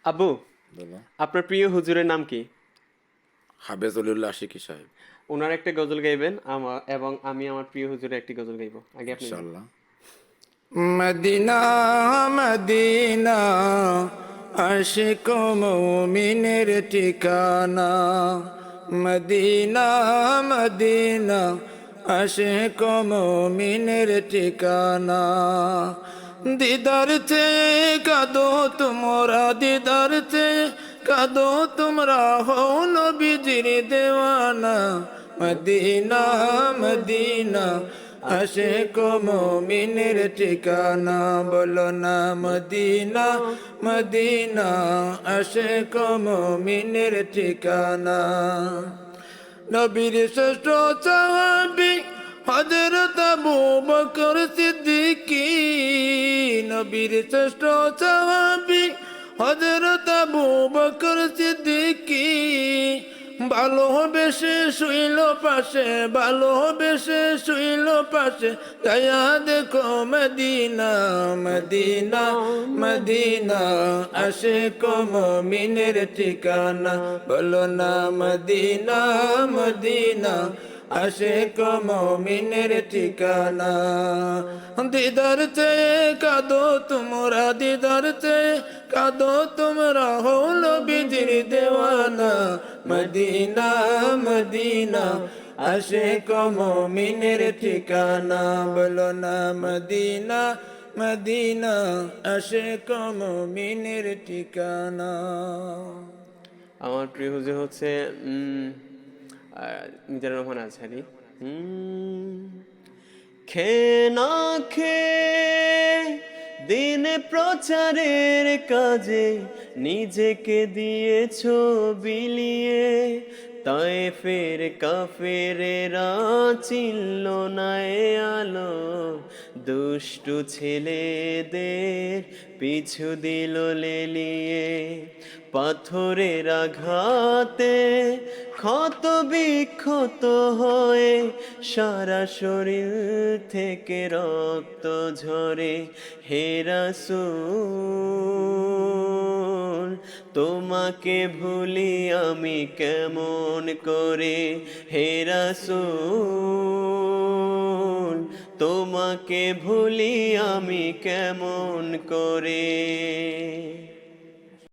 আব্বু, বলো। আপনার প্রিয় হুজুরের নাম কি? হাফেজ অলিউল্লাহ আশিকি সাহেব। ওনার একটা গজল গাইবেন এবং আমি আমার প্রিয় হুজুরের একটি গজল গাইবো। আগে আপনি গান। ইনশাআল্লাহ। মদিনা মদিনা আশিক মুমিনের ঠিকানা, মদিনা মদিনা আশিক মুমিনের ঠিকানা। দিদার চেয়ে কাঁদো তোমরা, দিদার চেয়ে কাঁদো তোমরা, হও নবীজির দেওয়ানা। মদিনা মদিনা আশিক মুমিনের ঠিকানা, বলো না মদিনা মদিনা আশিক মুমিনের ঠিকানা। নবীর শ্রেষ্ঠ সাহাবী হযরত আবু বকর সিদ্দিকী, নবীর শ্রেষ্ঠ সাহাবী হযরত আবু বকর সিদ্দিকী। ভালোবেসে শুইল পাশে, ভালোবেসে শুইল পাশে, দয়া দেখো মদিনা মদিনা মদিনা আশিক মুমিনের ঠিকানা, বলো না মদিনা মদিনা আশিক মুমিনের ঠিকানা। দিদার চেয়ে কাঁদো তোমরা, দিদার চেয়ে কাঁদো তোমরা, হও নবীজির দেওয়ানা। মদিনা মদিনা আশিক মুমিনের ঠিকানা, বলো না মদিনা মদিনা আশিক মুমিনের ঠিকানা। আমার প্রিয় হুজুর হচ্ছে মিজানুর রহমান আজহারি। খে না খে দিন প্রচারের কাজে নিজেকে দিয়েছ বিলিয়ে, তায়েফের কাফেরেরা চিনল না এ আলো, দুষ্টু ছেলেদের পিছু দিল লেলিয়ে। পাথরের আঘাতে ক্ষত বিক্ষত হয়ে সারা শরীর থেকে রক্ত ঝরে। হে রাসূল তোমাকে ভুলি আমি কেমন করে, হে রাসূল তোমাকে ভুলি আমি কেমন করে।